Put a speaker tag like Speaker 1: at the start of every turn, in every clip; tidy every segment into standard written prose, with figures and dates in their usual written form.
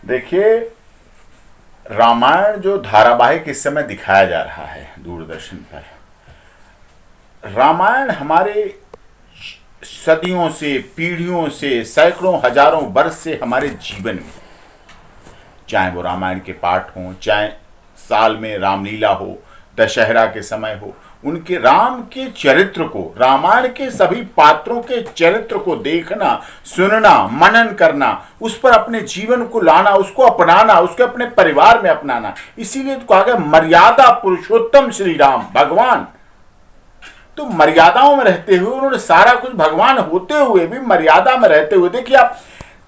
Speaker 1: देखिए, रामायण जो धारावाहिक इस समय दिखाया जा रहा है दूरदर्शन पर, रामायण हमारे सदियों से, पीढ़ियों से, सैकड़ों हजारों वर्ष से हमारे जीवन में, चाहे वो रामायण के पाठ हों, चाहे साल में रामलीला हो, दशहरा के समय हो, उनके राम के चरित्र को, रामायण के सभी पात्रों के चरित्र को देखना, सुनना, मनन करना, उस पर अपने जीवन को लाना, उसको अपनाना, उसके अपने परिवार में अपनाना। इसीलिए तो कहा गया मर्यादा पुरुषोत्तम श्री राम भगवान। तो मर्यादाओं में रहते हुए उन्होंने सारा कुछ, भगवान होते हुए भी मर्यादा में रहते हुए, देखिए आप,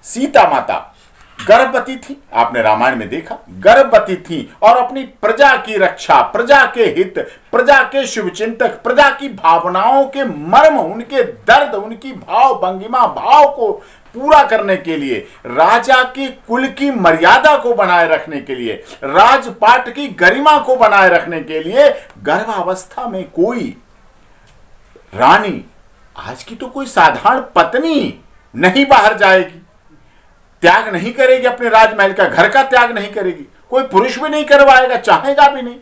Speaker 1: सीता माता गर्भवती थी, आपने रामायण में देखा, गर्भवती थी और अपनी प्रजा की रक्षा, प्रजा के हित, प्रजा के शुभचिंतक, प्रजा की भावनाओं के मर्म, उनके दर्द, उनकी भाव भंगिमा, भाव को पूरा करने के लिए, राजा की कुल की मर्यादा को बनाए रखने के लिए, राजपाट की गरिमा को बनाए रखने के लिए गर्भावस्था में कोई रानी, आज की तो कोई साधारण पत्नी नहीं बाहर जाएगी, त्याग नहीं करेगी अपने राजमहल का, घर का त्याग नहीं करेगी, कोई पुरुष भी नहीं करवाएगा, चाहेगा भी नहीं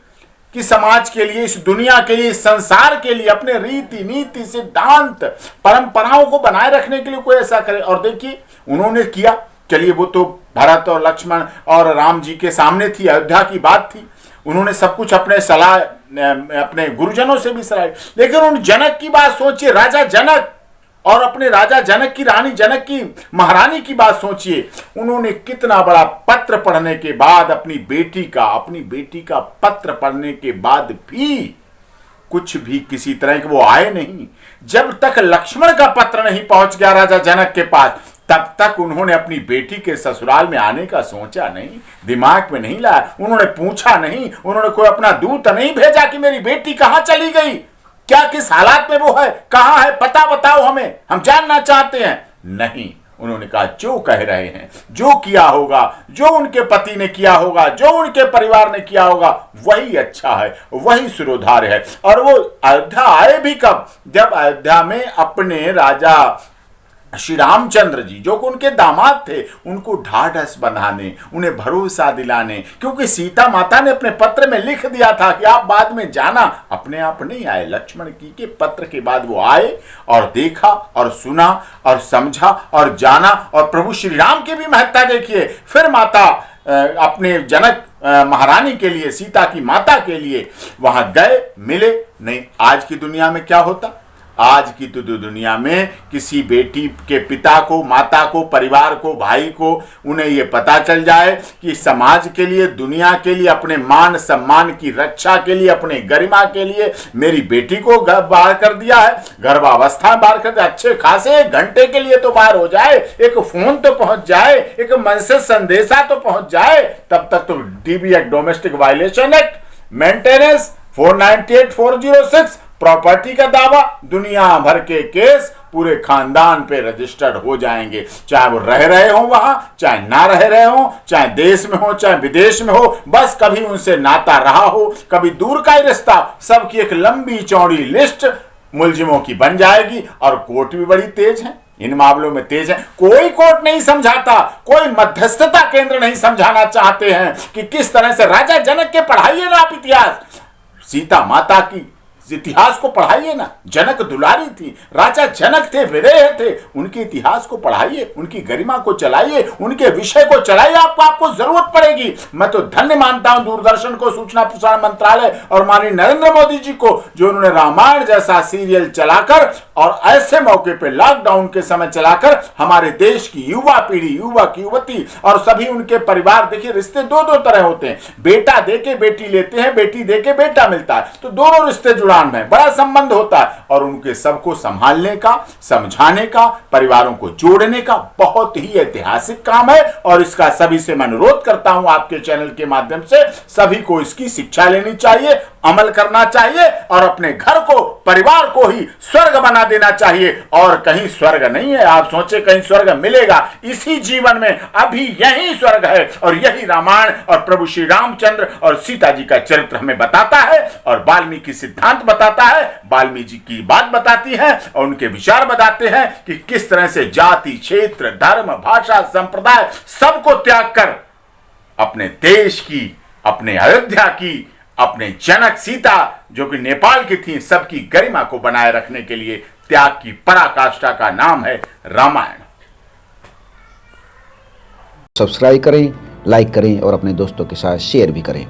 Speaker 1: कि समाज के लिए, इस दुनिया के लिए, इस संसार के लिए, अपने रीति नीति सिद्धांत परंपराओं को बनाए रखने के लिए कोई ऐसा करे। और देखिए उन्होंने किया। चलिए वो तो भरत और लक्ष्मण और राम जी के सामने थी, अयोध्या की बात थी, उन्होंने सब कुछ अपने सलाह, अपने गुरुजनों से भी सलाह, लेकिन उन जनक की बात सोचिए, राजा जनक और अपने राजा जनक की रानी जनक की महारानी की बात सोचिए। उन्होंने कितना बड़ा पत्र पढ़ने के बाद, अपनी बेटी का पत्र पढ़ने के बाद भी कुछ भी किसी तरह के वो आए नहीं। जब तक लक्ष्मण का पत्र नहीं पहुंच गया राजा जनक के पास, तब तक उन्होंने अपनी बेटी के ससुराल में आने का सोचा नहीं, दिमाग में नहीं लाया, उन्होंने पूछा नहीं, उन्होंने कोई अपना दूत नहीं भेजा कि मेरी बेटी कहां चली गई, क्या किस हालात में वो है, कहां है, पता बताओ हमें, हम जानना चाहते हैं। नहीं, उन्होंने कहा जो कह रहे हैं, जो किया होगा, जो उनके पति ने किया होगा, जो उनके परिवार ने किया होगा, वही अच्छा है, वही सिरोधार्य है। और वो अयोध्या आए भी कब, जब अयोध्या में अपने राजा श्री रामचंद्र जी, जो कि उनके दामाद थे, उनको ढाढ़स बंधाने, उन्हें भरोसा दिलाने, क्योंकि सीता माता ने अपने पत्र में लिख दिया था कि आप बाद में जाना, अपने आप नहीं आए, लक्ष्मण जी के पत्र के बाद वो आए और देखा और सुना और समझा और जाना। और प्रभु श्री राम की भी महत्ता देखिए। फिर माता अपने जनक महारानी के लिए, सीता की माता के लिए वहां गए, मिले नहीं। आज की दुनिया में क्या होता, आज की तो दुनिया में किसी बेटी के पिता को, माता को, परिवार को, भाई को, उन्हें ये पता चल जाए कि समाज के लिए, दुनिया के लिए, अपने मान सम्मान की रक्षा के लिए, अपने गरिमा के लिए मेरी बेटी को बाहर कर दिया है, गर्भावस्था में बाहर कर दिया, अच्छे खासे 1 घंटे के लिए तो बाहर हो जाए, एक फोन तो पहुंच जाए, एक मैसेज संदेशा तो पहुंच जाए, तब तक तो dB act, domestic violation act, maintenance 498/406, property का दावा, दुनिया भर के केस पूरे खानदान पे रजिस्टर्ड हो जाएंगे, चाहे वो रह रहे हो वहां, चाहे ना रह रहे हो, चाहे देश में हो, चाहे विदेश में हो, बस कभी उनसे नाता रहा हो, कभी दूर का ही रिश्ता, सबकी एक लंबी चौड़ी लिस्ट मुलजिमों की बन जाएगी। और कोर्ट भी बड़ी तेज है, इन मामलों में तेज है। कोई कोर्ट नहीं समझाता, कोई मध्यस्थता केंद्र नहीं समझाना चाहते हैं कि किस तरह से राजा जनक के पढ़ाइए ना आप इतिहास, सीता माता की इतिहास को पढ़ाइए ना। जनक दुलारी थी, राजा जनक थे, विदेह थे, उनके इतिहास को पढ़ाइए, उनकी गरिमा को चलाइए, उनके विषय को चलाइए, आपको जरूरत पड़ेगी। मैं तो धन्य मानता हूं दूरदर्शन को, सूचना प्रसारण मंत्रालय और माननीय नरेंद्र मोदी जी को, जो उन्होंने रामायण जैसा सीरियल चलाकर और ऐसे मौके पे लॉकडाउन के समय चलाकर हमारे देश की युवा पीढ़ी, युवक युवती और सभी उनके परिवार, देखिए रिश्ते दो तरह होते हैं, बेटा दे के बेटी लेते हैं, बेटी दे के बेटा मिलता है, तो दोनों रिश्ते जुड़ा में बड़ा संबंध होता है। और उनके सबको संभालने का, समझाने का, परिवारों को जोड़ने का बहुत ही ऐतिहासिक काम है। और इसका सभी से मैं अनुरोध करता हूं, आपके चैनल के माध्यम से सभी को इसकी शिक्षा लेनी चाहिए, अमल करना चाहिए और अपने घर को, परिवार को ही स्वर्ग बना देना चाहिए। और कहीं स्वर्ग नहीं है, आप सोचे कहीं स्वर्ग मिलेगा, इसी जीवन में अभी यही स्वर्ग है। और यही रामायण और प्रभु श्री रामचंद्र और सीता जी का चरित्र हमें बताता है और वाल्मीकि सिद्धांत बताता है, वाल्मीकि की बात बताती है और उनके विचार बताते हैं कि किस तरह से जाति, क्षेत्र, धर्म, भाषा, संप्रदाय सबको त्याग कर अपने देश की, अपने अयोध्या की, अपने जनक सीता जो कि नेपाल की थी, सबकी गरिमा को बनाए रखने के लिए त्याग की पराकाष्ठा का नाम है रामायण।
Speaker 2: सब्सक्राइब करें, लाइक करें और अपने दोस्तों के साथ शेयर भी करें।